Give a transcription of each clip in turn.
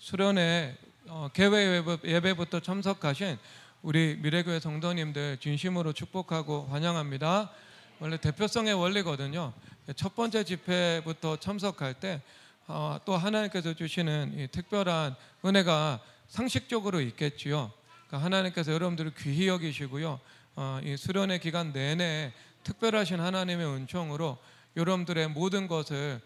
수련회 개회 예배부터 참석하신 우리 미래교회 성도님들 진심으로 축복하고 환영합니다. 원래 대표성의 원리거든요. 첫 번째 집회부터 참석할 때 또 하나님께서 주시는 이 특별한 은혜가 상식적으로 있겠지요. 그러니까 하나님께서 여러분들을 귀히 여기시고요. 이 수련회 기간 내내 특별하신 하나님의 은총으로 여러분들의 모든 것을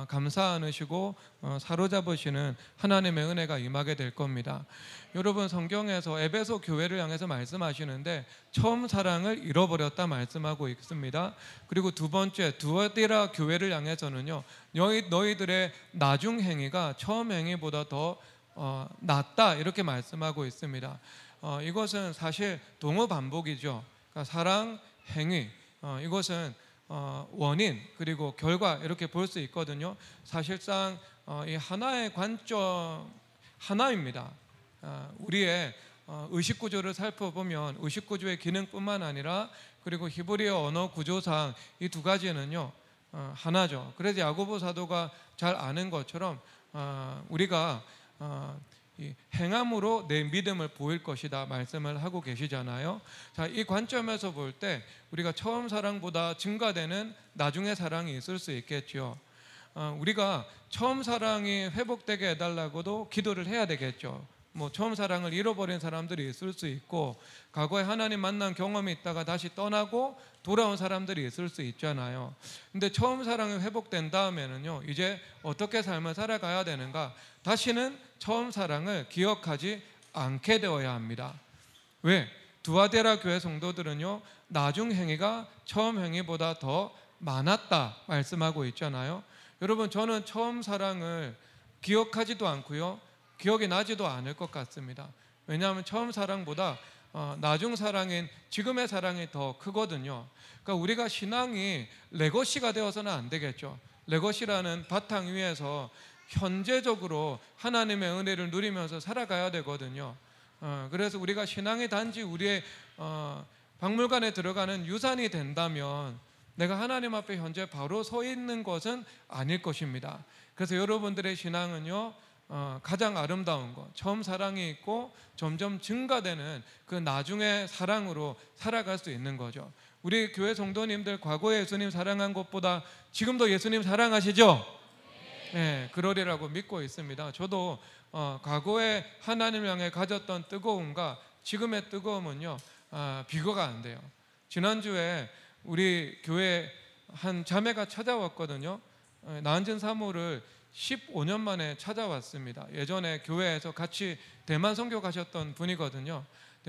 감사 안으시고 사로잡으시는 하나님의 은혜가 임하게 될 겁니다. 여러분, 성경에서 에베소 교회를 향해서 말씀하시는데 처음 사랑을 잃어버렸다 말씀하고 있습니다. 그리고 두 번째 두아디라 교회를 향해서는요, 너희들의 나중 행위가 처음 행위보다 더 낫다 이렇게 말씀하고 있습니다. 이것은 사실 동어 반복이죠. 그러니까 사랑, 행위, 이것은 원인 그리고 결과 이렇게 볼 수 있거든요. 사실상 이 하나의 관점 하나입니다. 우리의 의식구조를 살펴보면 의식구조의 기능뿐만 아니라 그리고 히브리어 언어 구조상 이 두 가지는요 하나죠. 그래서 야고보 사도가 잘 아는 것처럼 우리가 이 행함으로 내 믿음을 보일 것이다 말씀을 하고 계시잖아요. 자, 이 관점에서 볼 때 우리가 처음 사랑보다 증가되는 나중의 사랑이 있을 수 있겠죠. 우리가 처음 사랑이 회복되게 해달라고도 기도를 해야 되겠죠. 처음 사랑을 잃어버린 사람들이 있을 수 있고 과거에 하나님 만난 경험이 있다가 다시 떠나고 돌아온 사람들이 있을 수 있잖아요. 근데 처음 사랑이 회복된 다음에는요, 이제 어떻게 삶을 살아가야 되는가? 다시는 처음 사랑을 기억하지 않게 되어야 합니다. 왜? 두아데라 교회 성도들은요, 나중 행위가 처음 행위보다 더 많았다 말씀하고 있잖아요. 여러분, 저는 처음 사랑을 기억하지도 않고요, 기억이 나지도 않을 것 같습니다. 왜냐하면 처음 사랑보다 나중 사랑인 지금의 사랑이 더 크거든요. 그러니까 우리가 신앙이 레거시가 되어서는 안 되겠죠. 레거시라는 바탕 위에서 현재적으로 하나님의 은혜를 누리면서 살아가야 되거든요. 그래서 우리가 신앙이 단지 우리의 박물관에 들어가는 유산이 된다면 내가 하나님 앞에 현재 바로 서 있는 것은 아닐 것입니다. 그래서 여러분들의 신앙은요, 가장 아름다운 것, 처음 사랑이 있고 점점 증가되는 그 나중의 사랑으로 살아갈 수 있는 거죠. 우리 교회 성도님들 과거에 예수님 사랑한 것보다 지금도 예수님 사랑하시죠? 네, 그러리라고 믿고 있습니다. 저도 과거에 하나님을 향해 가졌던 뜨거움과 지금의 뜨거움은요 비교가 안 돼요. 지난주에 우리 교회 한 자매가 찾아왔거든요. 나은진 사모를 15년 만에 찾아왔습니다. 예전에 교회에서 같이 대만 선교 가셨던 분이거든요.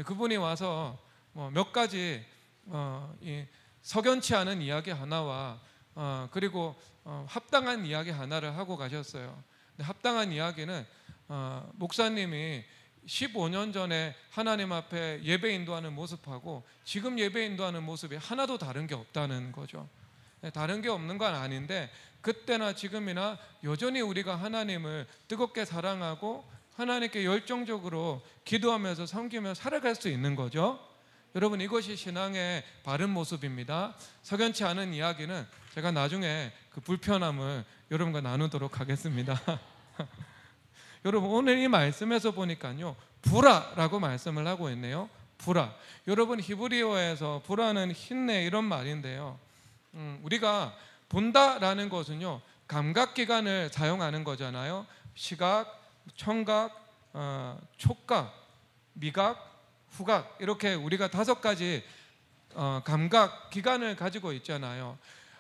그분이 와서 몇 가지 이 석연치 않은 이야기 하나와 그리고 합당한 이야기 하나를 하고 가셨어요. 합당한 이야기는 목사님이 15년 전에 하나님 앞에 예배 인도하는 모습하고 지금 예배 인도하는 모습이 하나도 다른 게 없다는 거죠. 다른 게 없는 건 아닌데 그때나 지금이나 여전히 우리가 하나님을 뜨겁게 사랑하고 하나님께 열정적으로 기도하면서 섬기며 살아갈 수 있는 거죠. 여러분, 이것이 신앙의 바른 모습입니다. 석연치 않은 이야기는 제가 나중에 그 불편함을 여러분과 나누도록 하겠습니다. 여러분, 오늘 이 말씀에서 보니까요, 부라라고 말씀을 하고 있네요. 부라. 여러분, 히브리어에서 부라는 힘내 이런 말인데요, 우리가 본다라는 것은요 감각기관을 사용하는 거잖아요. 시각, 청각, 촉각, 미각, 후각 이렇게 우리가 5가지 감각기관을 가지고 있잖아요.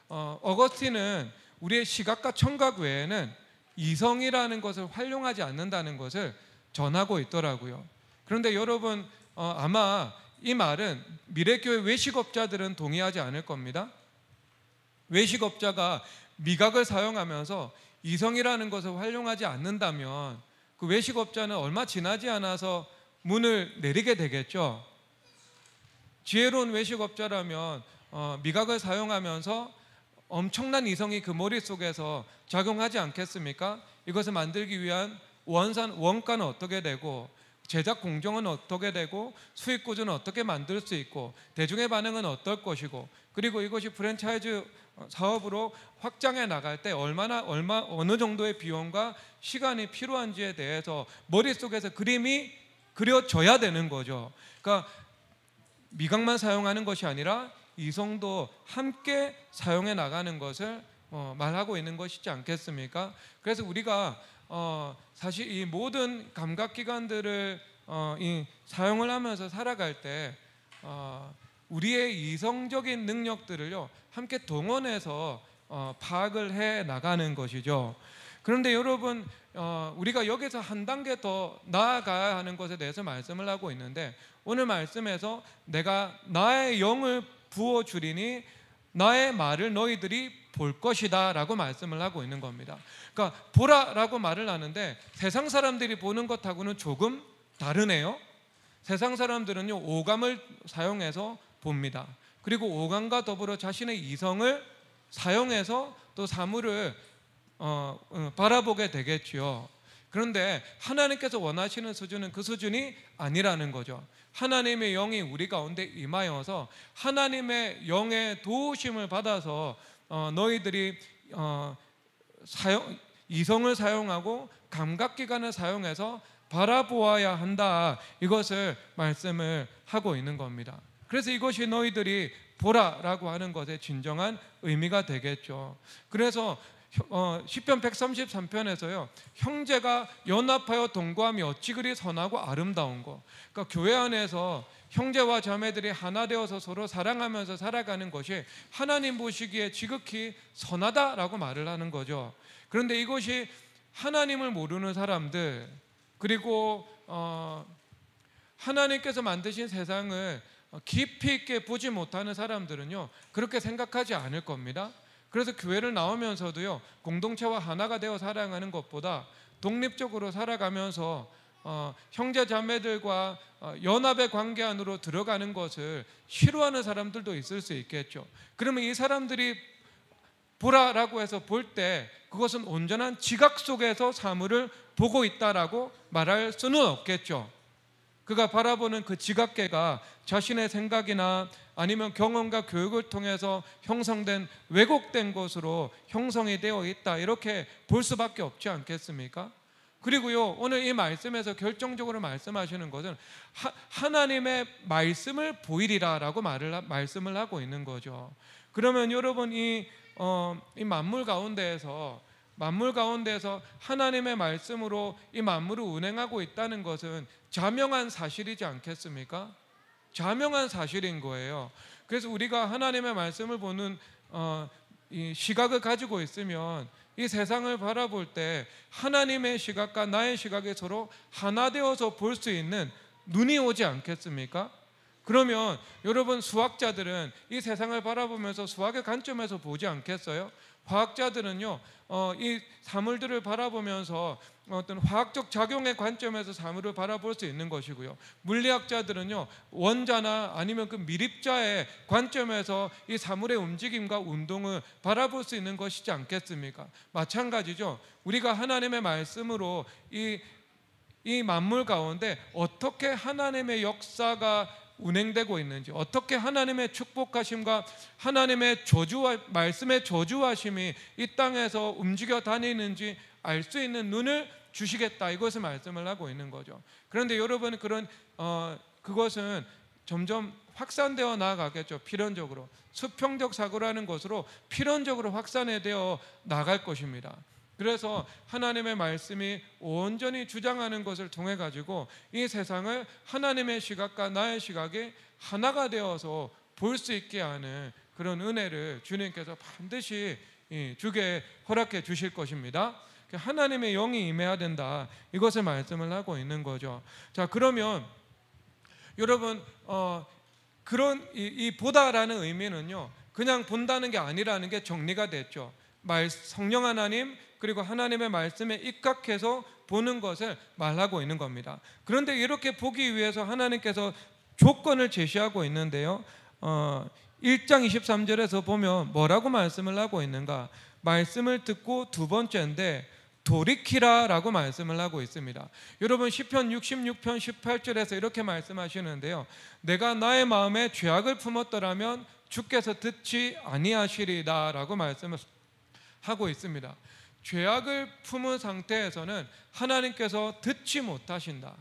어거스틴은 우리의 시각과 청각 외에는 이성이라는 것을 활용하지 않는다는 것을 전하고 있더라고요. 그런데 여러분, 아마 이 말은 미래교회 외식업자들은 동의하지 않을 겁니다. 외식업자가 미각을 사용하면서 이성이라는 것을 활용하지 않는다면 그 외식업자는 얼마 지나지 않아서 문을 내리게 되겠죠. 지혜로운 외식업자라면 미각을 사용하면서 엄청난 이성이 그 머릿속에서 작용하지 않겠습니까? 이것을 만들기 위한 원가는 어떻게 되고 제작 공정은 어떻게 되고 수익 구조는 어떻게 만들 수 있고 대중의 반응은 어떨 것이고 그리고 이것이 프랜차이즈 사업으로 확장해 나갈 때 어느 정도의 비용과 시간이 필요한지에 대해서 머릿속에서 그림이 그려져야 되는 거죠. 그러니까 미각만 사용하는 것이 아니라 이성도 함께 사용해 나가는 것을 말하고 있는 것이지 않겠습니까? 그래서 우리가 사실 이 모든 감각기관들을 사용을 하면서 살아갈 때 우리의 이성적인 능력들을요 함께 동원해서 파악을 해 나가는 것이죠. 그런데 여러분, 우리가 여기서 한 단계 더 나아가야 하는 것에 대해서 말씀을 하고 있는데, 오늘 말씀에서 내가 나의 영을 부어주리니 나의 말을 너희들이 볼 것이다 라고 말씀을 하고 있는 겁니다. 그러니까 보라 라고 말을 하는데 세상 사람들이 보는 것하고는 조금 다르네요. 세상 사람들은요 오감을 사용해서 봅니다. 그리고 오감과 더불어 자신의 이성을 사용해서 또 사물을 바라보게 되겠지요. 그런데 하나님께서 원하시는 수준은 그 수준이 아니라는 거죠. 하나님의 영이 우리 가운데 임하여서 하나님의 영의 도우심을 받아서 너희들이 이성을 사용하고 감각기관을 사용해서 바라보아야 한다, 이것을 말씀을 하고 있는 겁니다. 그래서 이것이 너희들이 보라라고 하는 것의 진정한 의미가 되겠죠. 그래서 시편 133편에서요 형제가 연합하여 동거함이 어찌 그리 선하고 아름다운 것, 그러니까 교회 안에서 형제와 자매들이 하나 되어서 서로 사랑하면서 살아가는 것이 하나님 보시기에 지극히 선하다라고 말을 하는 거죠. 그런데 이것이 하나님을 모르는 사람들, 그리고 하나님께서 만드신 세상을 깊이 있게 보지 못하는 사람들은요 그렇게 생각하지 않을 겁니다. 그래서 교회를 나오면서도요 공동체와 하나가 되어 살아가는 것보다 독립적으로 살아가면서 형제 자매들과 연합의 관계 안으로 들어가는 것을 싫어하는 사람들도 있을 수 있겠죠. 그러면 이 사람들이 보라라고 해서 볼 때 그것은 온전한 지각 속에서 사물을 보고 있다라고 말할 수는 없겠죠. 그가 바라보는 그 지각계가 자신의 생각이나 아니면 경험과 교육을 통해서 형성된 왜곡된 것으로 형성이 되어 있다, 이렇게 볼 수밖에 없지 않겠습니까? 그리고요 오늘 이 말씀에서 결정적으로 말씀하시는 것은 하나님의 말씀을 보이리라 라고 말씀을 하고 있는 거죠. 그러면 여러분 이 만물 가운데에서 하나님의 말씀으로 이 만물을 운행하고 있다는 것은 자명한 사실이지 않겠습니까? 자명한 사실인 거예요. 그래서 우리가 하나님의 말씀을 보는 이 시각을 가지고 있으면 이 세상을 바라볼 때 하나님의 시각과 나의 시각이 서로 하나 되어서 볼 수 있는 눈이 오지 않겠습니까? 그러면 여러분, 수학자들은 이 세상을 바라보면서 수학의 관점에서 보지 않겠어요? 화학자들은요 이 사물들을 바라보면서 어떤 화학적 작용의 관점에서 사물을 바라볼 수 있는 것이고요, 물리학자들은요 원자나 아니면 그 미립자의 관점에서 이 사물의 움직임과 운동을 바라볼 수 있는 것이지 않겠습니까? 마찬가지죠. 우리가 하나님의 말씀으로 이 만물 가운데 어떻게 하나님의 역사가 운행되고 있는지, 어떻게 하나님의 축복하심과 하나님의 저주와 말씀의 저주하심이 이 땅에서 움직여 다니는지 알 수 있는 눈을 주시겠다, 이것을 말씀을 하고 있는 거죠. 그런데 여러분, 그것은 점점 확산되어 나아가겠죠. 필연적으로 수평적 사고라는 것으로 필연적으로 확산되어 나갈 것입니다. 그래서 하나님의 말씀이 온전히 주장하는 것을 통해 가지고 이 세상을 하나님의 시각과 나의 시각이 하나가 되어서 볼 수 있게 하는 그런 은혜를 주님께서 반드시 주게 허락해 주실 것입니다. 하나님의 영이 임해야 된다, 이것을 말씀을 하고 있는 거죠. 자, 그러면 여러분, 그런 이 보다라는 의미는요 그냥 본다는 게 아니라는 게 정리가 됐죠. 성령 하나님, 그리고 하나님의 말씀에 입각해서 보는 것을 말하고 있는 겁니다. 그런데 이렇게 보기 위해서 하나님께서 조건을 제시하고 있는데요, 1장 23절에서 보면 뭐라고 말씀을 하고 있는가? 말씀을 듣고 두 번째인데 돌이키라 라고 말씀을 하고 있습니다. 여러분, 시편 66편 18절에서 이렇게 말씀하시는데요, 내가 나의 마음에 죄악을 품었더라면 주께서 듣지 아니하시리다라고 말씀을 하고 있습니다. 죄악을 품은 상태에서는 하나님께서 듣지 못하신다.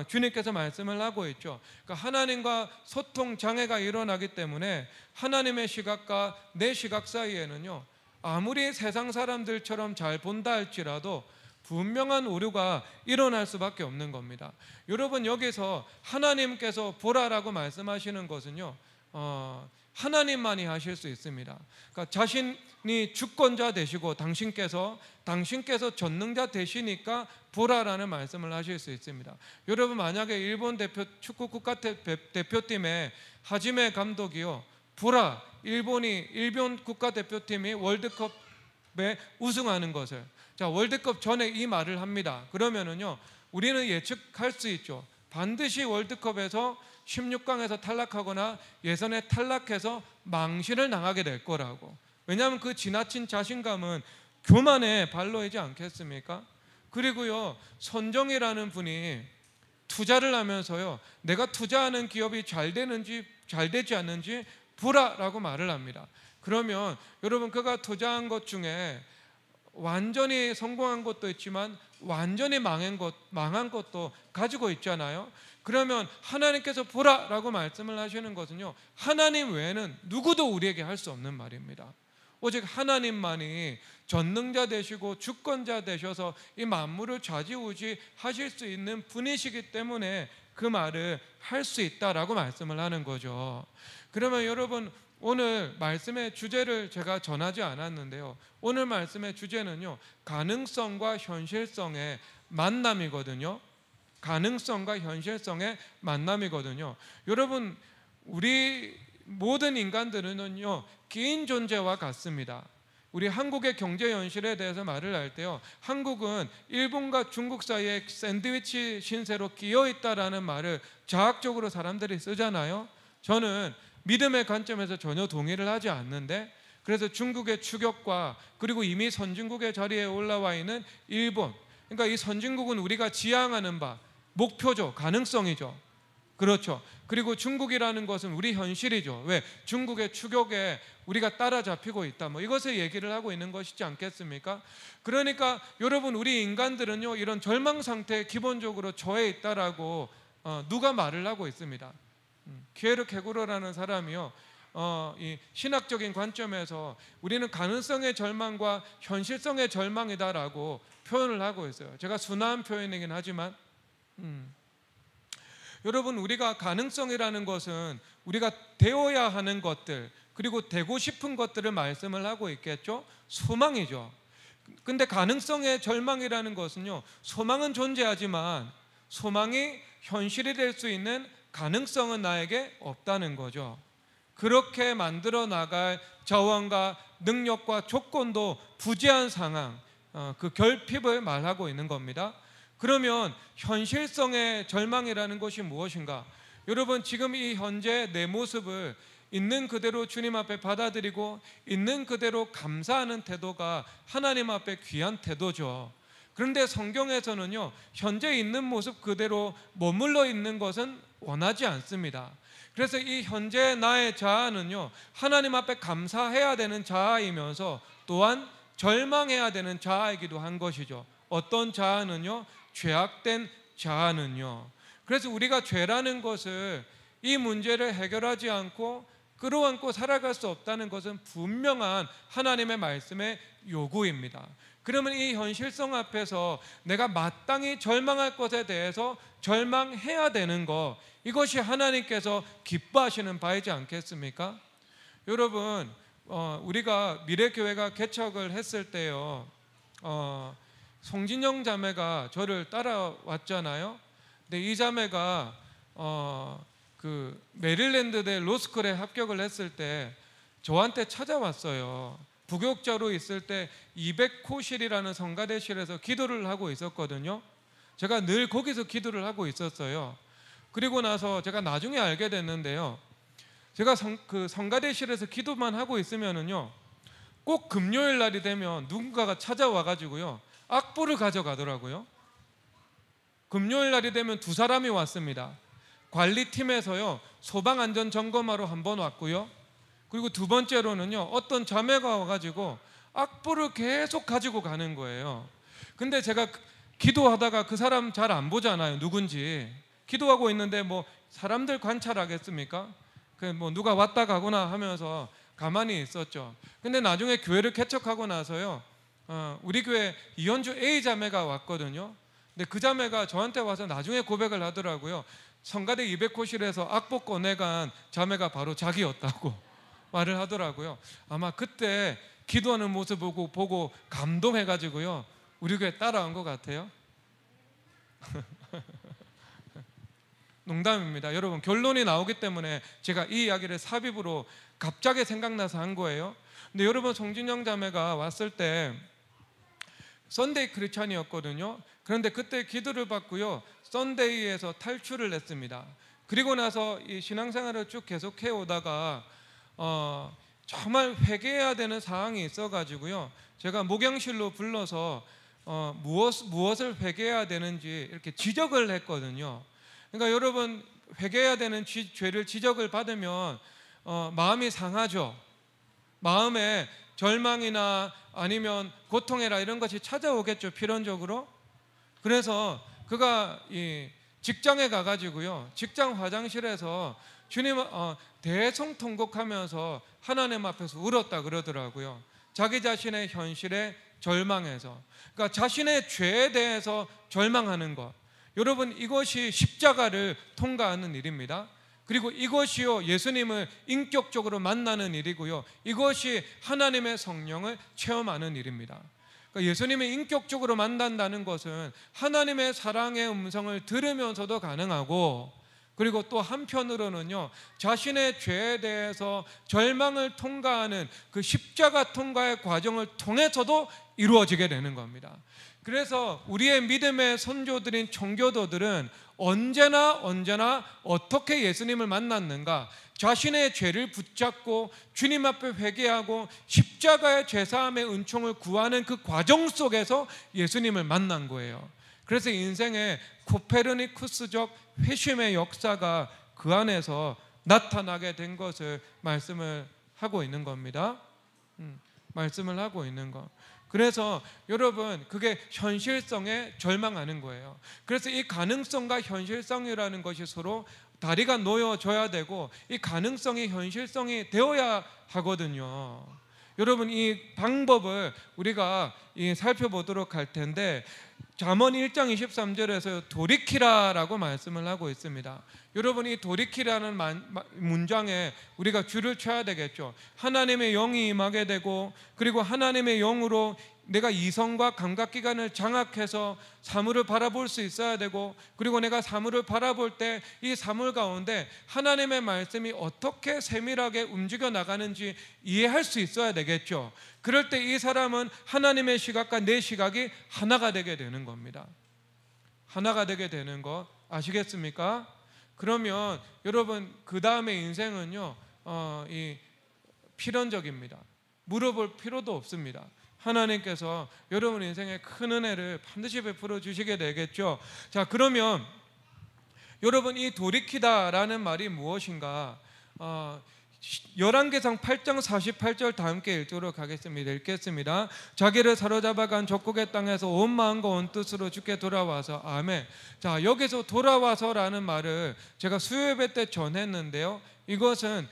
주님께서 말씀을 하고 있죠. 그러니까 하나님과 소통 장애가 일어나기 때문에 하나님의 시각과 내 시각 사이에는요, 아무리 세상 사람들처럼 잘 본다 할지라도 분명한 오류가 일어날 수밖에 없는 겁니다. 여러분, 여기서 하나님께서 보라라고 말씀하시는 것은요, 하나님만이 하실 수 있습니다. 그러니까 자신이 주권자 되시고 당신께서 전능자 되시니까 보라라는 말씀을 하실 수 있습니다. 여러분, 만약에 일본 축구 국가대표팀의 하지메 감독이요, 보라, 일본 국가대표팀이 월드컵에 우승하는 것을, 자, 월드컵 전에 이 말을 합니다. 그러면은요, 우리는 예측할 수 있죠. 반드시 월드컵에서 16강에서 탈락하거나 예선에 탈락해서 망신을 당하게 될 거라고. 왜냐하면 그 지나친 자신감은 교만의 발로이지 않겠습니까? 그리고요, 손정이라는 분이 투자를 하면서요, 내가 투자하는 기업이 잘 되는지 잘 되지 않는지 보라라고 말을 합니다. 그러면 여러분, 그가 투자한 것 중에 완전히 성공한 것도 있지만 완전히 망한 것도 가지고 있잖아요. 그러면 하나님께서 보라라고 말씀을 하시는 것은요, 하나님 외에는 누구도 우리에게 할 수 없는 말입니다. 오직 하나님만이 전능자 되시고 주권자 되셔서 이 만물을 좌지우지 하실 수 있는 분이시기 때문에 그 말을 할 수 있다라고 말씀을 하는 거죠. 그러면 여러분, 오늘 말씀의 주제를 제가 전하지 않았는데요, 오늘 말씀의 주제는요, 가능성과 현실성의 만남이거든요. 가능성과 현실성의 만남이거든요. 여러분, 우리 모든 인간들은요, 개인 존재와 같습니다. 우리 한국의 경제 현실에 대해서 말을 할 때요, 한국은 일본과 중국 사이에 샌드위치 신세로 끼어 있다라는 말을 자학적으로 사람들이 쓰잖아요. 저는 믿음의 관점에서 전혀 동의를 하지 않는데, 그래서 중국의 추격과 그리고 이미 선진국의 자리에 올라와 있는 일본, 그러니까 이 선진국은 우리가 지향하는 바, 목표죠, 가능성이죠. 그렇죠. 그리고 중국이라는 것은 우리 현실이죠. 왜? 중국의 추격에 우리가 따라잡히고 있다, 뭐 이것을 얘기를 하고 있는 것이지 않겠습니까? 그러니까 여러분, 우리 인간들은요, 이런 절망 상태에 기본적으로 처해 있다라고 누가 말을 하고 있습니다. 키에르케고르라는 사람이요, 이 신학적인 관점에서 우리는 가능성의 절망과 현실성의 절망이다라고 표현을 하고 있어요. 제가 순화한 표현이긴 하지만 여러분, 우리가 가능성이라는 것은 우리가 되어야 하는 것들, 그리고 되고 싶은 것들을 말씀을 하고 있겠죠. 소망이죠. 근데 가능성의 절망이라는 것은요, 소망은 존재하지만 소망이 현실이 될 수 있는 가능성은 나에게 없다는 거죠. 그렇게 만들어 나갈 자원과 능력과 조건도 부재한 상황, 그 결핍을 말하고 있는 겁니다. 그러면 현실성의 절망이라는 것이 무엇인가? 여러분, 지금 이 현재 내 모습을 있는 그대로 주님 앞에 받아들이고 있는 그대로 감사하는 태도가 하나님 앞에 귀한 태도죠. 그런데 성경에서는요, 현재 있는 모습 그대로 머물러 있는 것은 원하지 않습니다. 그래서 이 현재 나의 자아는요, 하나님 앞에 감사해야 되는 자아이면서 또한 절망해야 되는 자아이기도 한 것이죠. 어떤 자아는요, 죄악된 자아는요. 그래서 우리가 죄라는 것을, 이 문제를 해결하지 않고 끌어안고 살아갈 수 없다는 것은 분명한 하나님의 말씀의 요구입니다. 그러면 이 현실성 앞에서 내가 마땅히 절망할 것에 대해서 절망해야 되는 것, 이것이 하나님께서 기뻐하시는 바이지 않겠습니까? 여러분, 우리가 미래교회가 개척을 했을 때요, 송진영 자매가 저를 따라왔잖아요. 근데 이 자매가 그 메릴랜드대 로스쿨에 합격을 했을 때 저한테 찾아왔어요. 부교육자로 있을 때 200호실이라는 성가대실에서 기도를 하고 있었거든요. 제가 늘 거기서 기도를 하고 있었어요. 그리고 나서 제가 나중에 알게 됐는데요, 제가 그 성가대실에서 기도만 하고 있으면은요, 꼭 금요일 날이 되면 누군가가 찾아와가지고요, 악보를 가져가더라고요. 금요일 날이 되면 두 사람이 왔습니다. 관리팀에서요, 소방안전 점검하러 한번 왔고요, 그리고 두 번째로는요, 어떤 자매가 와가지고 악보를 계속 가지고 가는 거예요. 근데 제가 기도하다가 그 사람 잘 안 보잖아요, 누군지. 기도하고 있는데 뭐 사람들 관찰하겠습니까? 그 뭐 누가 왔다 가구나 하면서 가만히 있었죠. 근데 나중에 교회를 개척하고 나서요, 우리 교회 이현주 A 자매가 왔거든요. 근데 그 자매가 저한테 와서 나중에 고백을 하더라고요. 성가대 200호실에서 악보 꺼내간 자매가 바로 자기였다고 말을 하더라고요. 아마 그때 기도하는 모습 보고 감동해가지고요, 우리 교회 따라온 것 같아요. 농담입니다. 여러분, 결론이 나오기 때문에 제가 이 이야기를 삽입으로 갑자기 생각나서 한 거예요. 근데 여러분, 송진영 자매가 왔을 때 썬데이 크리스찬이었거든요. 그런데 그때 기도를 받고요, 썬데이에서 탈출을 했습니다. 그리고 나서 이 신앙생활을 쭉 계속해 오다가 정말 회개해야 되는 상황이 있어가지고요, 제가 목양실로 불러서 무엇을 회개해야 되는지 이렇게 지적을 했거든요. 그러니까 여러분, 회개해야 되는 죄를 지적을 받으면 마음이 상하죠. 마음에 절망이나 아니면 고통이나 이런 것이 찾아오겠죠, 필연적으로. 그래서 그가 이 직장에 가가지고요, 직장 화장실에서 주님 대성통곡하면서 하나님 앞에서 울었다 그러더라고요. 자기 자신의 현실에 절망해서, 그러니까 자신의 죄에 대해서 절망하는 것, 여러분, 이것이 십자가를 통과하는 일입니다. 그리고 이것이요, 예수님을 인격적으로 만나는 일이고요, 이것이 하나님의 성령을 체험하는 일입니다. 그러니까 예수님을 인격적으로 만난다는 것은 하나님의 사랑의 음성을 들으면서도 가능하고, 그리고 또 한편으로는요, 자신의 죄에 대해서 절망을 통과하는 그 십자가 통과의 과정을 통해서도 이루어지게 되는 겁니다. 그래서 우리의 믿음의 선조들인 청교도들은 언제나 어떻게 예수님을 만났는가, 자신의 죄를 붙잡고 주님 앞에 회개하고 십자가의 죄사함의 은총을 구하는 그 과정 속에서 예수님을 만난 거예요. 그래서 인생의 코페르니쿠스적 회심의 역사가 그 안에서 나타나게 된 것을 말씀을 하고 있는 겁니다. 말씀을 하고 있는 것. 그래서 여러분, 그게 현실성에 절망하는 거예요. 그래서 이 가능성과 현실성이라는 것이 서로 다리가 놓여져야 되고, 이 가능성이 현실성이 되어야 하거든요. 여러분, 이 방법을 우리가 살펴보도록 할 텐데, 잠언 1장 23절에서 돌이키라라고 말씀을 하고 있습니다. 여러분, 이 돌이키라는 문장에 우리가 줄을 쳐야 되겠죠. 하나님의 영이 임하게 되고, 그리고 하나님의 영으로 내가 이성과 감각기관을 장악해서 사물을 바라볼 수 있어야 되고, 그리고 내가 사물을 바라볼 때 이 사물 가운데 하나님의 말씀이 어떻게 세밀하게 움직여 나가는지 이해할 수 있어야 되겠죠. 그럴 때 이 사람은 하나님의 시각과 내 시각이 하나가 되게 되는 겁니다. 하나가 되게 되는 것 아시겠습니까? 그러면 여러분, 그 다음에 인생은요, 이 필연적입니다. 물어볼 필요도 없습니다. 하나님께서 여러분 인생에 큰 은혜를 반드시 베풀어 주시게 되겠죠. 자, 그러면 여러분, 이 돌이키다라는 말이 무엇인가? 열왕기상 8장 48절 다 함께 읽도록 하겠습니다. 읽겠습니다. 자기를 사로잡아간 적국의 땅에서 온 마음과 온 뜻으로 주께 돌아와서. 아멘. 자, 여기서 돌아와서라는 말을 제가 수요예배 때 전했는데요, 이것은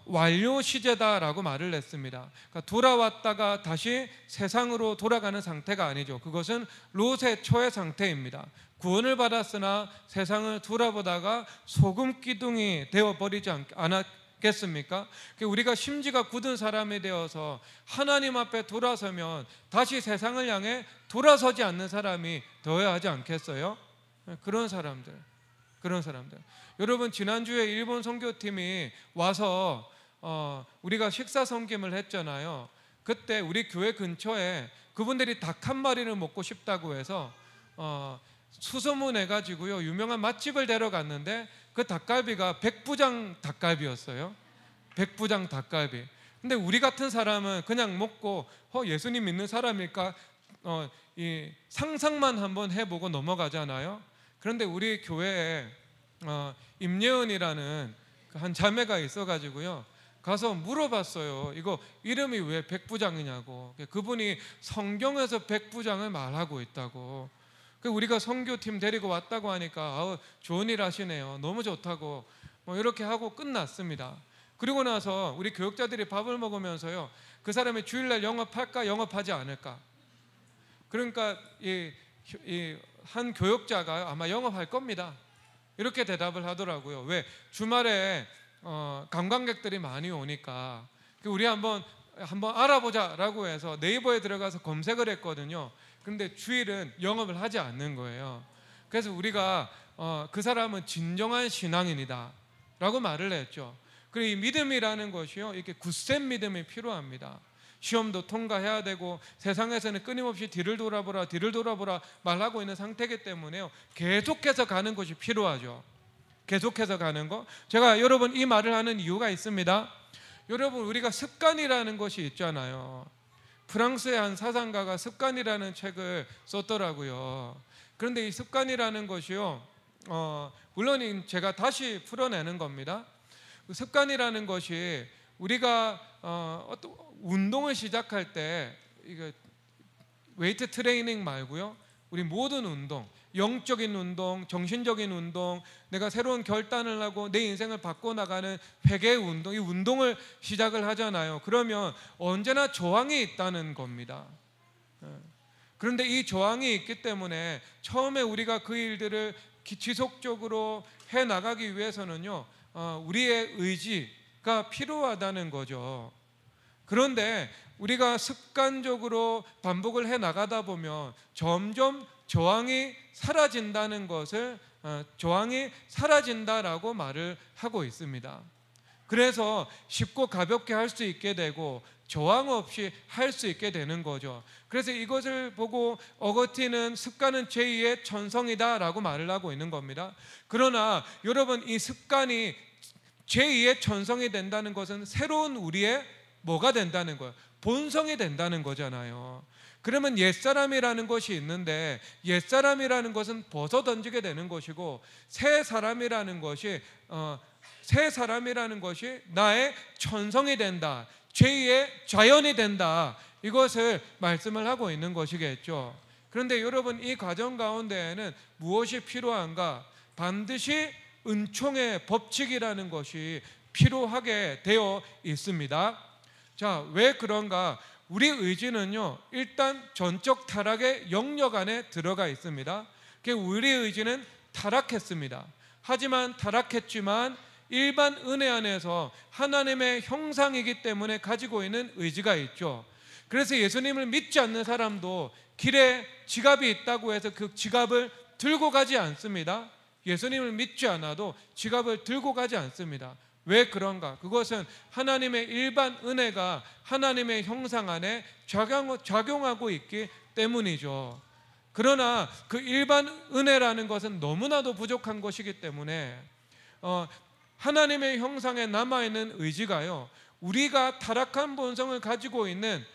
완료 시제다라고 말을 했습니다. 그러니까 돌아왔다가 다시 세상으로 돌아가는 상태가 아니죠. 그것은 롯의 초의 상태입니다. 구원을 받았으나 세상을 돌아보다가 소금 기둥이 되어버리지 않았겠습니까? 우리가 심지가 굳은 사람이 되어서 하나님 앞에 돌아서면 다시 세상을 향해 돌아서지 않는 사람이 되어야 하지 않겠어요? 그런 사람들. 여러분, 지난주에 일본 선교팀이 와서 우리가 식사 섬김을 했잖아요. 그때 우리 교회 근처에 그분들이 닭 한 마리를 먹고 싶다고 해서 수소문해가지고요, 유명한 맛집을 데려갔는데 그 닭갈비가 백부장 닭갈비였어요. 백부장 닭갈비. 근데 우리 같은 사람은 그냥 먹고 예수님 믿는 사람일까 이 상상만 한번 해보고 넘어가잖아요. 그런데 우리 교회에 임예은이라는 한 자매가 있어가지고요, 가서 물어봤어요. 이거 이름이 왜 백부장이냐고. 그분이 성경에서 백부장을 말하고 있다고. 우리가 선교팀 데리고 왔다고 하니까 좋은 일 하시네요, 너무 좋다고 뭐 이렇게 하고 끝났습니다. 그리고 나서 우리 교육자들이 밥을 먹으면서요, 그 사람이 주일날 영업할까 영업하지 않을까, 그러니까 한 교육자가 아마 영업할 겁니다 이렇게 대답을 하더라고요. 왜? 주말에 관광객들이 많이 오니까 우리 한번 알아보자라고 해서 네이버에 들어가서 검색을 했거든요. 그런데 주일은 영업을 하지 않는 거예요. 그래서 우리가 그 사람은 진정한 신앙인이다 라고 말을 했죠. 그리고 이 믿음이라는 것이요, 이렇게 굳센 믿음이 필요합니다. 시험도 통과해야 되고 세상에서는 끊임없이 뒤를 돌아보라 말하고 있는 상태이기 때문에요, 계속해서 가는 것이 필요하죠. 계속해서 가는 거. 제가 여러분 이 말을 하는 이유가 있습니다. 여러분, 우리가 습관이라는 것이 있잖아요. 프랑스의 한 사상가가 습관이라는 책을 썼더라고요. 그런데 이 습관이라는 것이요, 물론 제가 다시 풀어내는 겁니다. 습관이라는 것이 우리가 어떤 운동을 시작할 때, 이거 웨이트 트레이닝 말고요, 우리 모든 운동, 영적인 운동, 정신적인 운동, 내가 새로운 결단을 하고 내 인생을 바꿔나가는 회개의 운동, 이 운동을 시작을 하잖아요. 그러면 언제나 저항이 있다는 겁니다. 그런데 이 저항이 있기 때문에 처음에 우리가 그 일들을 지속적으로 해나가기 위해서는요, 우리의 의지가 필요하다는 거죠. 그런데 우리가 습관적으로 반복을 해나가다 보면 점점 저항이 사라진다는 것을, 저항이 사라진다라고 말을 하고 있습니다. 그래서 쉽고 가볍게 할 수 있게 되고 저항 없이 할 수 있게 되는 거죠. 그래서 이것을 보고 어거티는 습관은 제2의 천성이다라고 말을 하고 있는 겁니다. 그러나 여러분, 이 습관이 제2의 천성이 된다는 것은 새로운 우리의 뭐가 된다는 거예요? 본성이 된다는 거잖아요. 그러면 옛사람이라는 것이 있는데, 옛사람이라는 것은 벗어 던지게 되는 것이고, 새 사람이라는 것이 나의 천성이 된다, 제2의 자연이 된다, 이것을 말씀을 하고 있는 것이겠죠. 그런데 여러분, 이 과정 가운데에는 무엇이 필요한가? 반드시 은총의 법칙이라는 것이 필요하게 되어 있습니다. 자, 왜 그런가? 우리 의지는요, 일단 전적 타락의 영역 안에 들어가 있습니다. 우리 의지는 타락했습니다. 하지만 타락했지만 일반 은혜 안에서 하나님의 형상이기 때문에 가지고 있는 의지가 있죠. 그래서 예수님을 믿지 않는 사람도 길에 지갑이 있다고 해서 그 지갑을 들고 가지 않습니다. 예수님을 믿지 않아도 지갑을 들고 가지 않습니다. 왜 그런가? 그것은 하나님의 일반 은혜가 하나님의 형상 안에 작용하고 있기 때문이죠. 그러나 그 일반 은혜라는 것은 너무나도 부족한 것이기 때문에 하나님의 형상에 남아있는 의지가요, 우리가 타락한 본성을 가지고 있는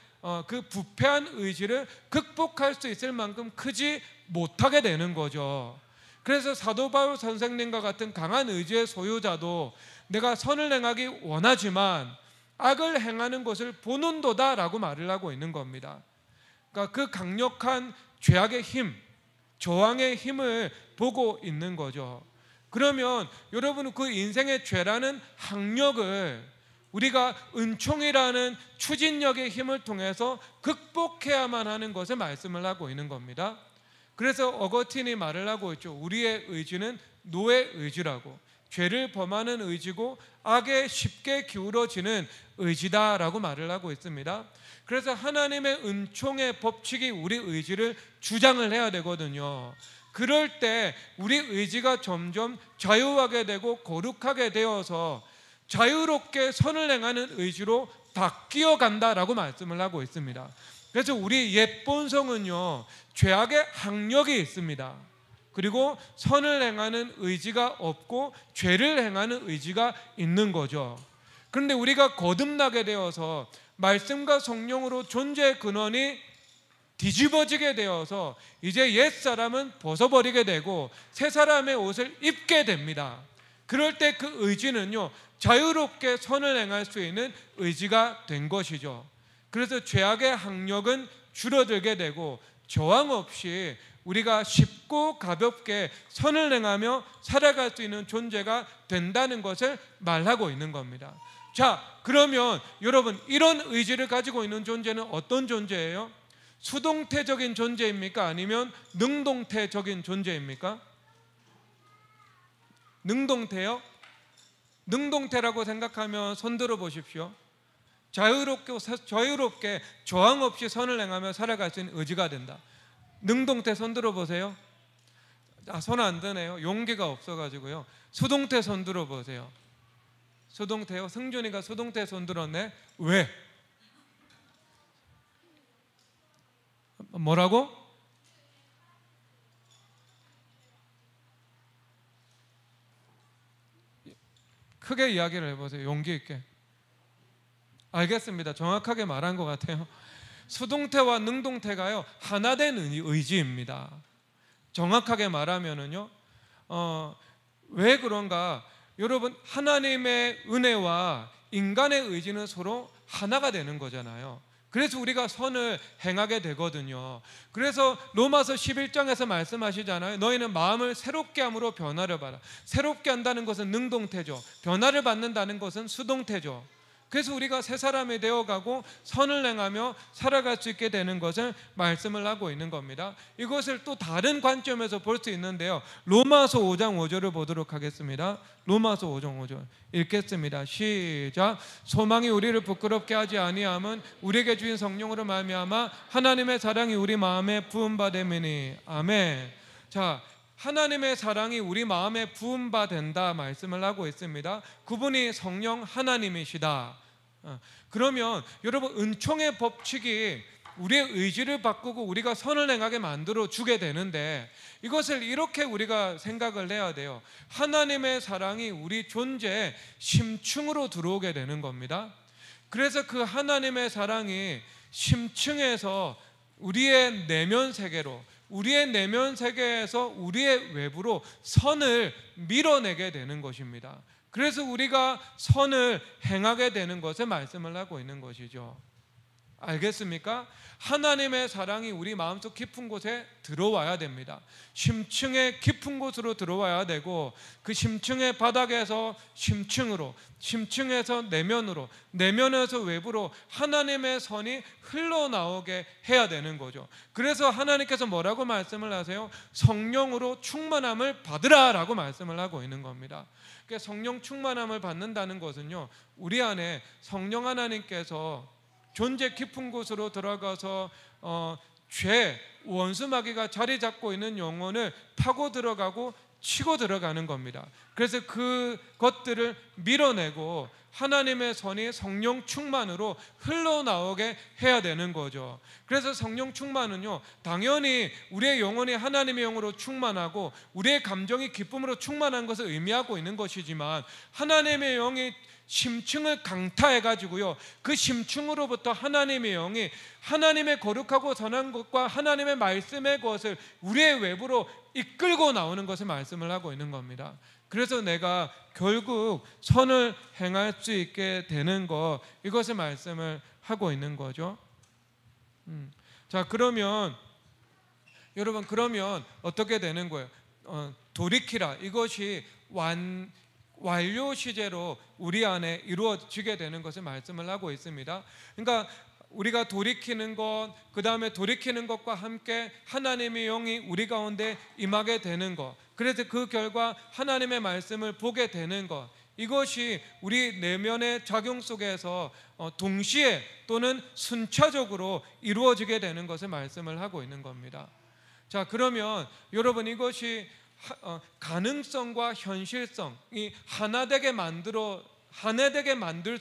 그 부패한 의지를 극복할 수 있을 만큼 크지 못하게 되는 거죠. 그래서 사도 바울 선생님과 같은 강한 의지의 소유자도 내가 선을 행하기 원하지만 악을 행하는 것을 보는도다 라고 말을 하고 있는 겁니다. 그러니까 그 강력한 죄악의 힘, 저항의 힘을 보고 있는 거죠. 그러면 여러분은 그 인생의 죄라는 학력을 우리가 은총이라는 추진력의 힘을 통해서 극복해야만 하는 것을 말씀을 하고 있는 겁니다. 그래서 어거틴이 말을 하고 있죠. 우리의 의지는 노의 의지라고, 죄를 범하는 의지고 악에 쉽게 기울어지는 의지다라고 말을 하고 있습니다. 그래서 하나님의 은총의 법칙이 우리 의지를 주장을 해야 되거든요. 그럴 때 우리 의지가 점점 자유하게 되고 거룩하게 되어서 자유롭게 선을 행하는 의지로 바뀌어 간다라고 말씀을 하고 있습니다. 그래서 우리 옛 본성은요, 죄악의 학력이 있습니다. 그리고 선을 행하는 의지가 없고 죄를 행하는 의지가 있는 거죠. 그런데 우리가 거듭나게 되어서 말씀과 성령으로 존재의 근원이 뒤집어지게 되어서 이제 옛사람은 벗어버리게 되고 새 사람의 옷을 입게 됩니다. 그럴 때 그 의지는요, 자유롭게 선을 행할 수 있는 의지가 된 것이죠. 그래서 죄악의 학력은 줄어들게 되고 저항 없이 우리가 쉽고 가볍게 선을 행하며 살아갈 수 있는 존재가 된다는 것을 말하고 있는 겁니다. 자, 그러면 여러분, 이런 의지를 가지고 있는 존재는 어떤 존재예요? 수동태적인 존재입니까? 아니면 능동태적인 존재입니까? 능동태요? 능동태라고 생각하면 손 들어 보십시오. 자유롭게 저항 없이 선을 행하며 살아갈 수 있는 의지가 된다. 능동태 손 들어 보세요. 손 안 드네요. 용기가 없어가지고요. 수동태 손 들어 보세요. 수동태요? 승준이가 수동태 손 들었네. 왜? 뭐라고? 크게 이야기를 해보세요. 용기 있게. 알겠습니다. 정확하게 말한 것 같아요. 수동태와 능동태가요, 하나 된 의지입니다. 정확하게 말하면은요, 왜 그런가? 여러분, 하나님의 은혜와 인간의 의지는 서로 하나가 되는 거잖아요. 그래서 우리가 선을 행하게 되거든요. 그래서 로마서 11장에서 말씀하시잖아요. 너희는 마음을 새롭게 함으로 변화를 받아. 새롭게 한다는 것은 능동태죠. 변화를 받는다는 것은 수동태죠. 그래서 우리가 새 사람이 되어가고 선을 행하며 살아갈 수 있게 되는 것을 말씀을 하고 있는 겁니다. 이것을 또 다른 관점에서 볼 수 있는데요, 로마서 5장 5절을 보도록 하겠습니다. 로마서 5장 5절 읽겠습니다. 시작. 소망이 우리를 부끄럽게 하지 아니함은 우리에게 주신 성령으로 말미암아 하나님의 사랑이 우리 마음에 부음받음이니. 아멘. 자, 하나님의 사랑이 우리 마음에 부음받는다 말씀을 하고 있습니다. 그분이 성령 하나님이시다. 그러면 여러분, 은총의 법칙이 우리의 의지를 바꾸고 우리가 선을 행하게 만들어 주게 되는데, 이것을 이렇게 우리가 생각을 해야 돼요. 하나님의 사랑이 우리 존재의 심층으로 들어오게 되는 겁니다. 그래서 그 하나님의 사랑이 심층에서 우리의 내면 세계로, 우리의 내면 세계에서 우리의 외부로 선을 밀어내게 되는 것입니다. 그래서 우리가 선을 행하게 되는 것에 말씀을 하고 있는 것이죠. 알겠습니까? 하나님의 사랑이 우리 마음속 깊은 곳에 들어와야 됩니다. 심층의 깊은 곳으로 들어와야 되고, 그 심층의 바닥에서 심층으로, 심층에서 내면으로, 내면에서 외부로 하나님의 선이 흘러나오게 해야 되는 거죠. 그래서 하나님께서 뭐라고 말씀을 하세요? 성령으로 충만함을 받으라 라고 말씀을 하고 있는 겁니다. 그러니까 성령 충만함을 받는다는 것은요, 우리 안에 성령 하나님께서 존재 깊은 곳으로 들어가서 죄, 원수 마귀가 자리 잡고 있는 영혼을 파고 들어가고 치고 들어가는 겁니다. 그래서 그것들을 밀어내고 하나님의 선이 성령 충만으로 흘러나오게 해야 되는 거죠. 그래서 성령 충만은요, 당연히 우리의 영혼이 하나님의 영으로 충만하고 우리의 감정이 기쁨으로 충만한 것을 의미하고 있는 것이지만, 하나님의 영이 심층을 강타해가지고요, 그 심층으로부터 하나님의 영이 하나님의 거룩하고 선한 것과 하나님의 말씀의 것을 우리의 외부로 이끌고 나오는 것을 말씀을 하고 있는 겁니다. 그래서 내가 결국 선을 행할 수 있게 되는 것, 이것을 말씀을 하고 있는 거죠. 자, 그러면 여러분, 그러면 어떻게 되는 거예요? 돌이키라, 이것이 완료 시제로 우리 안에 이루어지게 되는 것을 말씀을 하고 있습니다. 그러니까 우리가 돌이키는 것, 그 다음에 돌이키는 것과 함께 하나님의 영이 우리 가운데 임하게 되는 것, 그래서 그 결과 하나님의 말씀을 보게 되는 것, 이것이 우리 내면의 작용 속에서 동시에 또는 순차적으로 이루어지게 되는 것을 말씀을 하고 있는 겁니다. 자, 그러면 여러분, 이것이 가능성과 현실성이 하나 되게 만들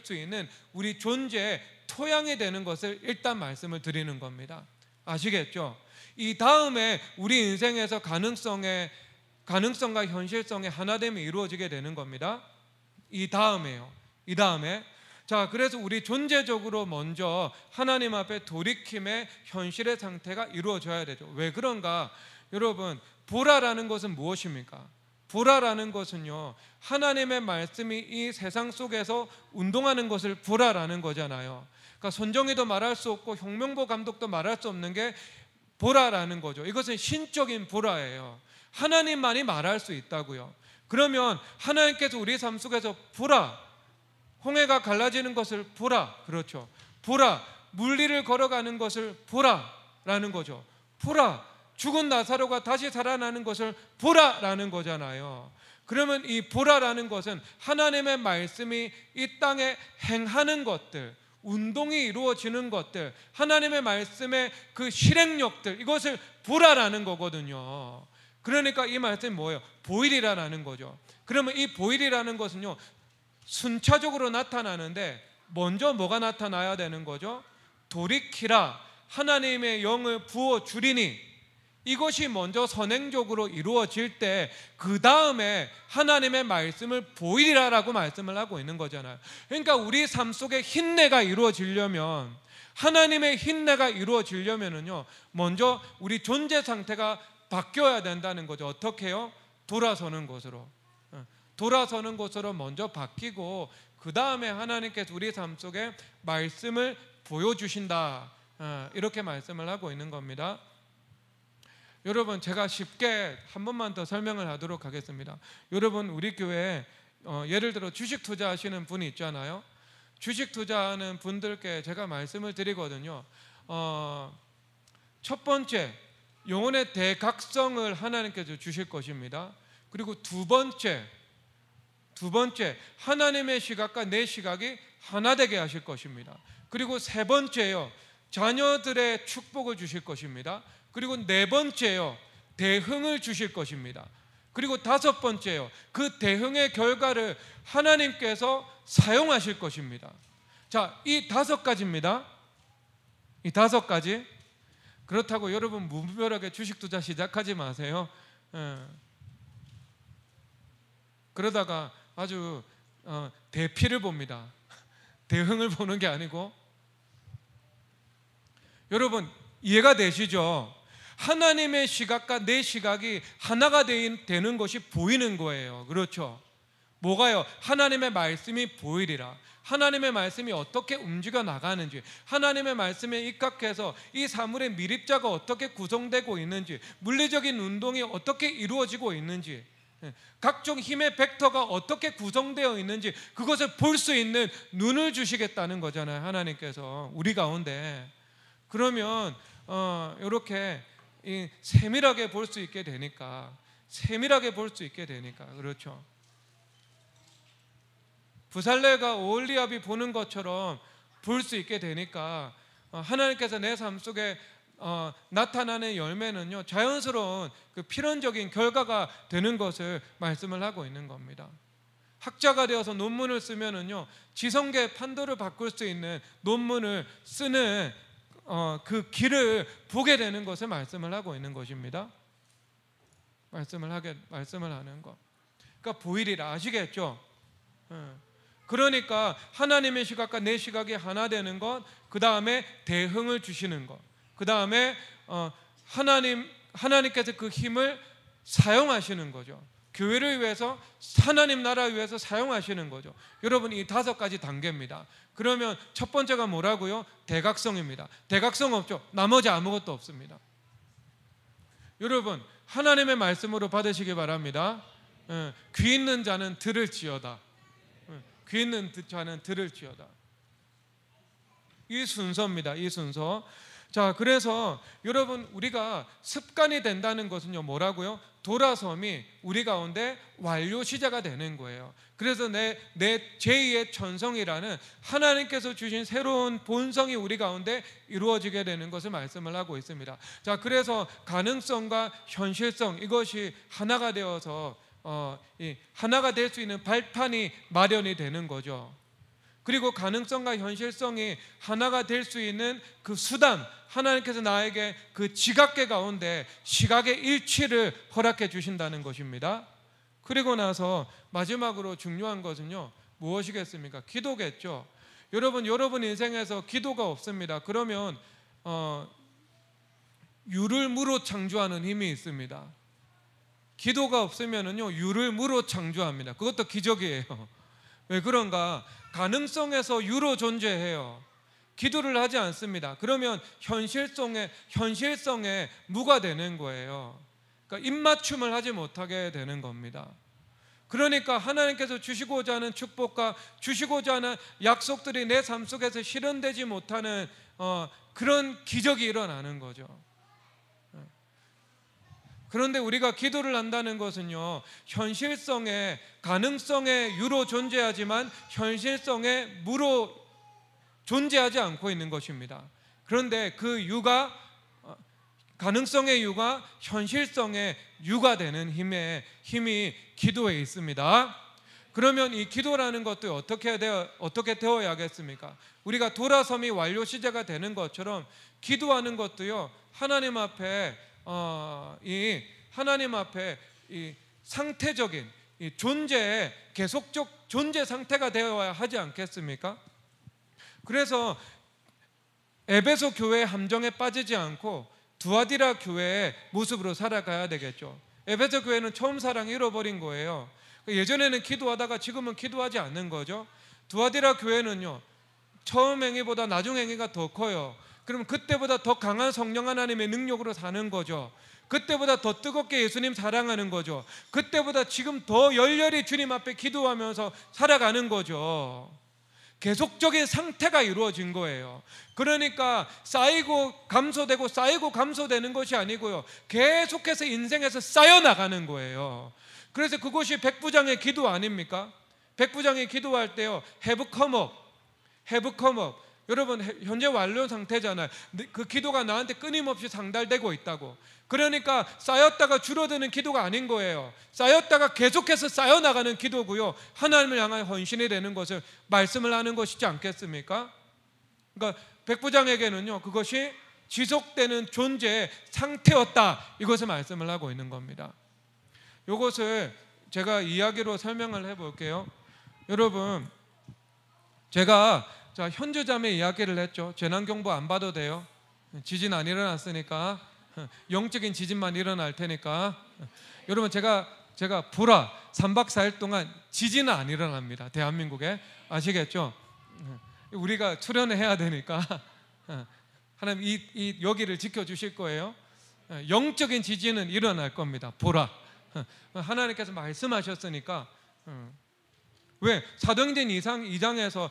수 있는 우리 존재의 토양이 되는 것을 일단 말씀을 드리는 겁니다. 아시겠죠? 이 다음에 우리 인생에서 가능성과 현실성의 하나됨이 이루어지게 되는 겁니다. 이 다음에요. 이 다음에, 자, 그래서 우리 존재적으로 먼저 하나님 앞에 돌이킴의 현실의 상태가 이루어져야 되죠. 왜 그런가? 여러분, 보라라는 것은 무엇입니까? 보라라는 것은요, 하나님의 말씀이 이 세상 속에서 운동하는 것을 보라라는 거잖아요. 그러니까 손정희도 말할 수 없고 홍명보 감독도 말할 수 없는 게 보라라는 거죠. 이것은 신적인 보라예요. 하나님만이 말할 수 있다고요. 그러면 하나님께서 우리 삶 속에서 보라, 홍해가 갈라지는 것을 보라, 그렇죠. 보라, 물리를 걸어가는 것을 보라라는 거죠. 보라, 죽은 나사로가 다시 살아나는 것을 보라라는 거잖아요. 그러면 이 보라라는 것은 하나님의 말씀이 이 땅에 행하는 것들, 운동이 이루어지는 것들, 하나님의 말씀의 그 실행력들, 이것을 보라라는 거거든요. 그러니까 이 말씀이 뭐예요? 보이리라는 거죠. 그러면 이 보이리라는 것은요, 순차적으로 나타나는데 먼저 뭐가 나타나야 되는 거죠? 돌이키라, 하나님의 영을 부어 주리니, 이것이 먼저 선행적으로 이루어질 때 그 다음에 하나님의 말씀을 보이리라라고 말씀을 하고 있는 거잖아요. 그러니까 우리 삶 속에 흰내가 이루어지려면, 하나님의 흰내가 이루어지려면은요, 먼저 우리 존재 상태가 바뀌어야 된다는 거죠. 어떻게 해요? 돌아서는 것으로, 돌아서는 것으로 먼저 바뀌고 그 다음에 하나님께서 우리 삶 속에 말씀을 보여주신다, 이렇게 말씀을 하고 있는 겁니다. 여러분, 제가 쉽게 한 번만 더 설명을 하도록 하겠습니다. 여러분, 우리 교회에 예를 들어 주식 투자하시는 분이 있잖아요. 주식 투자하는 분들께 제가 말씀을 드리거든요. 첫 번째, 영혼의 대각성을 하나님께서 주실 것입니다. 그리고 두 번째, 하나님의 시각과 내 시각이 하나 되게 하실 것입니다. 그리고 세 번째요, 자녀들의 축복을 주실 것입니다. 그리고 네 번째요, 대흥을 주실 것입니다. 그리고 다섯 번째요, 그 대흥의 결과를 하나님께서 사용하실 것입니다. 자, 이 다섯 가지입니다. 이 다섯 가지. 그렇다고 여러분 무분별하게 주식 투자 시작하지 마세요. 그러다가 아주 대피를 봅니다. 대흥을 보는 게 아니고. 여러분, 이해가 되시죠? 하나님의 시각과 내 시각이 하나가 되는 것이 보이는 거예요. 그렇죠? 뭐가요? 하나님의 말씀이 보이리라. 하나님의 말씀이 어떻게 움직여 나가는지, 하나님의 말씀에 입각해서 이 사물의 밀입자가 어떻게 구성되고 있는지, 물리적인 운동이 어떻게 이루어지고 있는지, 각종 힘의 벡터가 어떻게 구성되어 있는지, 그것을 볼 수 있는 눈을 주시겠다는 거잖아요, 하나님께서 우리 가운데. 그러면 이렇게 세밀하게 볼 수 있게 되니까, 그렇죠. 부살레가 오홀리압이 보는 것처럼 볼 수 있게 되니까 하나님께서 내 삶 속에 나타나는 열매는요, 자연스러운 그 필연적인 결과가 되는 것을 말씀을 하고 있는 겁니다. 학자가 되어서 논문을 쓰면은요, 지성계 판도를 바꿀 수 있는 논문을 쓰는 그 길을 보게 되는 것을 말씀을 하고 있는 것입니다. 말씀을 하는 것. 그러니까 보이리라, 아시겠죠? 그러니까 하나님의 시각과 내 시각이 하나 되는 것, 그 다음에 대흥을 주시는 것, 그 다음에 하나님께서 그 힘을 사용하시는 거죠. 교회를 위해서, 하나님 나라를 위해서 사용하시는 거죠. 여러분, 이 다섯 가지 단계입니다. 그러면 첫 번째가 뭐라고요? 대각성입니다. 대각성 없죠? 나머지 아무것도 없습니다. 여러분, 하나님의 말씀으로 받으시기 바랍니다. 귀 있는 자는 들을지어다. 귀 있는 자는 들을지어다. 이 순서입니다. 이 순서. 자, 그래서 여러분, 우리가 습관이 된다는 것은요, 뭐라고요? 돌아섬이 우리 가운데 완료 시제가 되는 거예요. 그래서 내 제2의 천성이라는 하나님께서 주신 새로운 본성이 우리 가운데 이루어지게 되는 것을 말씀을 하고 있습니다. 자, 그래서 가능성과 현실성, 이것이 하나가 되어서 하나가 될 수 있는 발판이 마련이 되는 거죠. 그리고 가능성과 현실성이 하나가 될 수 있는 그 수단, 하나님께서 나에게 그 지각계 가운데 시각의 일치를 허락해 주신다는 것입니다. 그리고 나서 마지막으로 중요한 것은요, 무엇이겠습니까? 기도겠죠. 여러분 인생에서 기도가 없습니다. 그러면 유를 무로 창조하는 힘이 있습니다. 기도가 없으면은요 유를 무로 창조합니다. 그것도 기적이에요. 왜 그런가? 가능성에서 유로 존재해요. 기도를 하지 않습니다. 그러면 현실성에 무가 되는 거예요. 그러니까 입맞춤을 하지 못하게 되는 겁니다. 그러니까 하나님께서 주시고자 하는 축복과 주시고자 하는 약속들이 내 삶 속에서 실현되지 못하는 그런 기적이 일어나는 거죠. 그런데 우리가 기도를 한다는 것은요 현실성에 가능성에 유로 존재하지만 현실성에 무로 존재하지 않고 있는 것입니다. 그런데 그 유가 가능성의 유가 현실성의 유가 되는 힘이 기도에 있습니다. 그러면 이 기도라는 것도 어떻게 되어야겠습니까? 우리가 돌아섬이 완료 시제가 되는 것처럼 기도하는 것도요 하나님 앞에 이 상태적인 이 존재의 계속적 존재 상태가 되어야 하지 않겠습니까? 그래서 에베소 교회의 함정에 빠지지 않고 두아디라 교회의 모습으로 살아가야 되겠죠. 에베소 교회는 처음 사랑 잃어버린 거예요. 예전에는 기도하다가 지금은 기도하지 않는 거죠. 두아디라 교회는요 처음 행위보다 나중 행위가 더 커요. 그럼 그때보다 더 강한 성령 하나님의 능력으로 사는 거죠. 그때보다 더 뜨겁게 예수님 사랑하는 거죠. 그때보다 지금 더 열렬히 주님 앞에 기도하면서 살아가는 거죠. 계속적인 상태가 이루어진 거예요. 그러니까 쌓이고 감소되고 쌓이고 감소되는 것이 아니고요 계속해서 인생에서 쌓여나가는 거예요. 그래서 그것이 백부장의 기도 아닙니까? 백부장이 기도할 때요 have come up 여러분 현재 완료 상태잖아요. 그 기도가 나한테 끊임없이 상달되고 있다고. 그러니까 쌓였다가 줄어드는 기도가 아닌 거예요. 쌓였다가 계속해서 쌓여나가는 기도고요 하나님을 향한 헌신이 되는 것을 말씀을 하는 것이지 않겠습니까? 그러니까 백부장에게는요 그것이 지속되는 존재의 상태였다, 이것을 말씀을 하고 있는 겁니다. 이것을 제가 이야기로 설명을 해볼게요. 여러분, 제가 현주자매 이야기를 했죠. 재난경보 안 봐도 돼요. 지진 안 일어났으니까. 영적인 지진만 일어날 테니까. 여러분, 제가 보라 3박 4일 동안 지진은 안 일어납니다. 대한민국에. 아시겠죠? 우리가 출연해야 되니까 하나님 여기를 지켜주실 거예요. 영적인 지진은 일어날 겁니다. 보라. 하나님께서 말씀하셨으니까. 왜? 사도행전 2장에서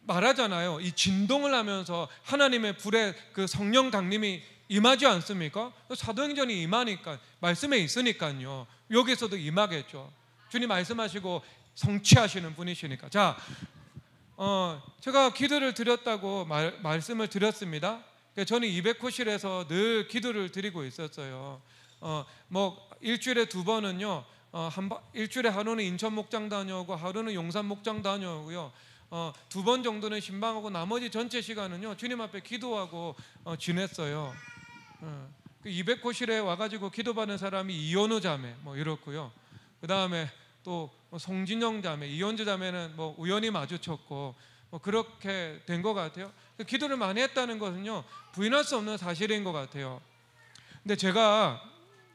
말하잖아요. 이 진동을 하면서 하나님의 불의 그 성령 강림이 임하지 않습니까? 사도행전이 임하니까 말씀에 있으니까요 여기서도 임하겠죠. 주님 말씀하시고 성취하시는 분이시니까. 자, 제가 기도를 드렸다고 말씀을 드렸습니다. 저는 200호실에서 늘 기도를 드리고 있었어요. 일주일에 2번은요 일주일에 하루는 인천 목장 다녀오고 하루는 용산 목장 다녀오고요 2번 정도는 신방하고 나머지 전체 시간은요 주님 앞에 기도하고 지냈어요. 200호실에 와가지고 기도받는 사람이 이현우 자매 이렇고요. 그 다음에 또 송진영 자매, 이현주 자매는 우연히 마주쳤고 그렇게 된 것 같아요. 기도를 많이 했다는 것은요 부인할 수 없는 사실인 것 같아요. 근데 제가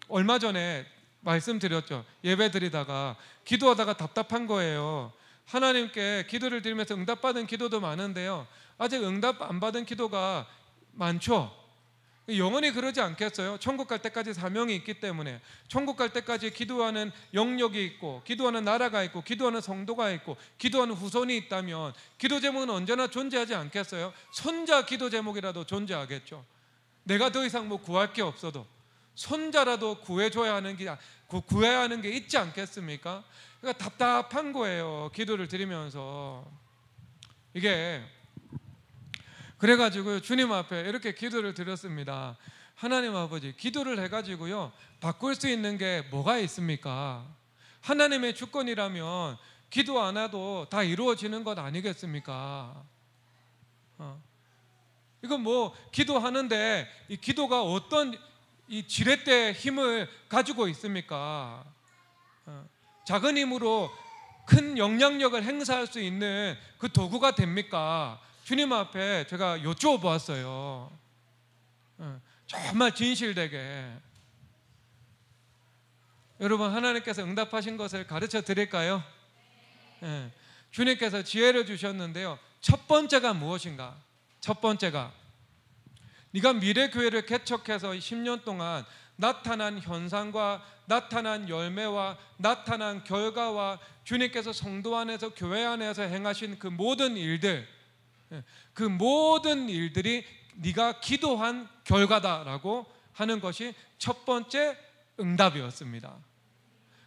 얼마 전에 말씀드렸죠. 예배 드리다가 기도하다가 답답한 거예요. 하나님께 기도를 드리면서 응답받은 기도도 많은데요 아직 응답 안 받은 기도가 많죠. 영원히 그러지 않겠어요? 천국 갈 때까지 사명이 있기 때문에. 천국 갈 때까지 기도하는 영역이 있고 기도하는 나라가 있고 기도하는 성도가 있고 기도하는 후손이 있다면 기도 제목은 언제나 존재하지 않겠어요? 손자 기도 제목이라도 존재하겠죠. 내가 더 이상 구할 게 없어도 손자라도 구해야 하는 게 있지 않겠습니까? 그러니까 답답한 거예요. 기도를 드리면서. 이게 그래가지고 주님 앞에 이렇게 기도를 드렸습니다. 하나님 아버지, 기도를 해가지고요 바꿀 수 있는 게 뭐가 있습니까? 하나님의 주권이라면 기도 안 해도 다 이루어지는 것 아니겠습니까? 이건 기도하는데 이 기도가 어떤 이 지렛대 힘을 가지고 있습니까? 작은 힘으로 큰 영향력을 행사할 수 있는 그 도구가 됩니까? 주님 앞에 제가 여쭈어보았어요. 정말 진실되게. 여러분, 하나님께서 응답하신 것을 가르쳐 드릴까요? 예. 주님께서 지혜를 주셨는데요, 첫 번째가 무엇인가? 첫 번째가 네가 미래교회를 개척해서 10년 동안 나타난 현상과 나타난 열매와 나타난 결과와 주님께서 성도 안에서 교회 안에서 행하신 그 모든 일들, 그 모든 일들이 네가 기도한 결과다라고 하는 것이 첫 번째 응답이었습니다.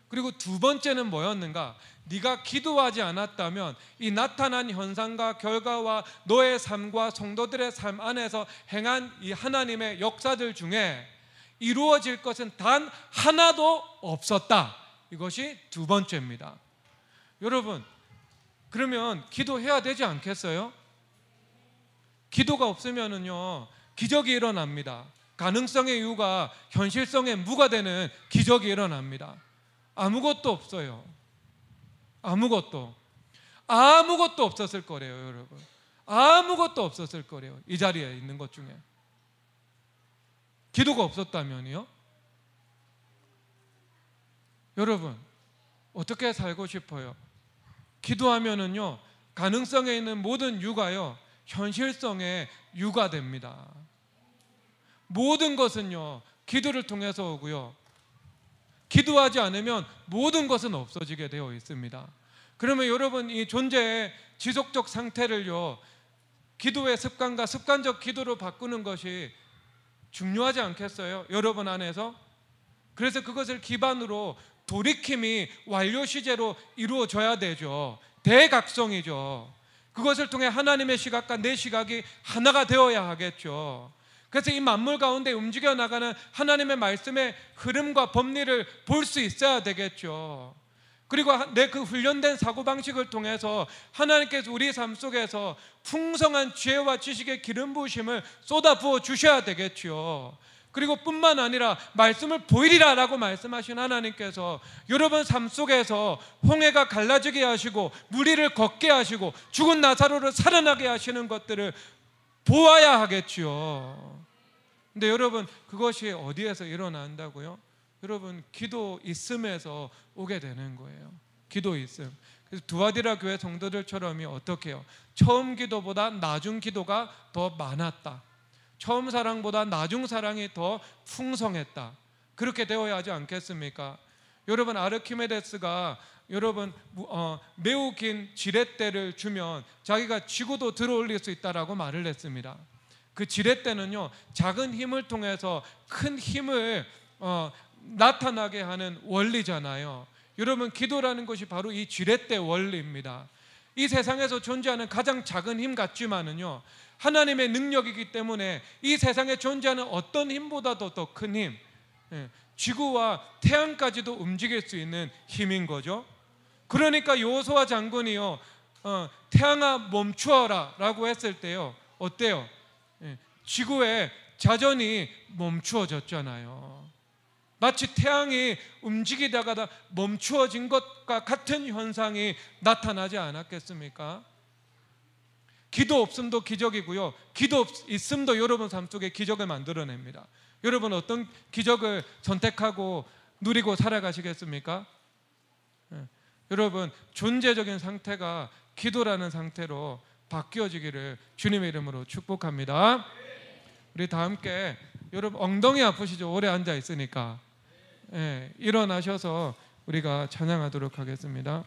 그리고 두 번째는 뭐였는가? 네가 기도하지 않았다면 이 나타난 현상과 결과와 너의 삶과 성도들의 삶 안에서 행한 이 하나님의 역사들 중에 이루어질 것은 단 하나도 없었다. 이것이 두 번째입니다. 여러분, 그러면 기도해야 되지 않겠어요? 기도가 없으면은요, 기적이 일어납니다. 가능성의 이유가 현실성의 무가 되는 기적이 일어납니다. 아무것도 없어요. 아무것도 없었을 거래요, 여러분. 아무것도 없었을 거래요. 이 자리에 있는 것 중에 기도가 없었다면요? 여러분, 어떻게 살고 싶어요? 기도하면은요, 가능성에 있는 모든 유가요, 현실성의 유가 됩니다. 모든 것은요, 기도를 통해서 오고요, 기도하지 않으면 모든 것은 없어지게 되어 있습니다. 그러면 여러분, 이 존재의 지속적 상태를요, 기도의 습관과 습관적 기도로 바꾸는 것이 중요하지 않겠어요? 여러분 안에서. 그래서 그것을 기반으로 돌이킴이 완료 시제로 이루어져야 되죠. 대각성이죠. 그것을 통해 하나님의 시각과 내 시각이 하나가 되어야 하겠죠. 그래서 이 만물 가운데 움직여 나가는 하나님의 말씀의 흐름과 법리를 볼 수 있어야 되겠죠. 그리고 내 그 훈련된 사고방식을 통해서 하나님께서 우리 삶 속에서 풍성한 지혜와 지식의 기름 부으심을 쏟아부어 주셔야 되겠죠. 그리고 뿐만 아니라 말씀을 보이리라 라고 말씀하신 하나님께서 여러분 삶 속에서 홍해가 갈라지게 하시고 무리를 걷게 하시고 죽은 나사로를 살아나게 하시는 것들을 보아야 하겠죠. 근데 여러분, 그것이 어디에서 일어난다고요? 여러분, 기도 있음에서 오게 되는 거예요. 기도 있음. 그래서 두아디라 교회 성도들처럼이 어떻게 해요? 처음 기도보다 나중 기도가 더 많았다. 처음 사랑보다 나중 사랑이 더 풍성했다. 그렇게 되어야 하지 않겠습니까? 여러분, 아르키메데스가 여러분 매우 긴 지렛대를 주면 자기가 지구도 들어올릴 수 있다라고 말을 했습니다. 그 지렛대는요, 작은 힘을 통해서 큰 힘을 나타나게 하는 원리잖아요. 여러분, 기도라는 것이 바로 이 지렛대 원리입니다. 이 세상에서 존재하는 가장 작은 힘 같지만은요, 하나님의 능력이기 때문에 이 세상에 존재하는 어떤 힘보다도 더 큰 힘, 지구와 태양까지도 움직일 수 있는 힘인 거죠. 그러니까 여호수아 장군이요, 태양아 멈추어라 라고 했을 때요, 어때요? 지구의 자전이 멈추어졌잖아요. 마치 태양이 움직이다가 멈추어진 것과 같은 현상이 나타나지 않았겠습니까? 기도 없음도 기적이고요, 기도 있음도 여러분 삶 속에 기적을 만들어냅니다. 여러분, 어떤 기적을 선택하고 누리고 살아가시겠습니까? 여러분, 존재적인 상태가 기도라는 상태로 바뀌어지기를 주님의 이름으로 축복합니다. 우리 다 함께, 여러분 엉덩이 아프시죠? 오래 앉아 있으니까 일어나셔서 우리가 찬양하도록 하겠습니다.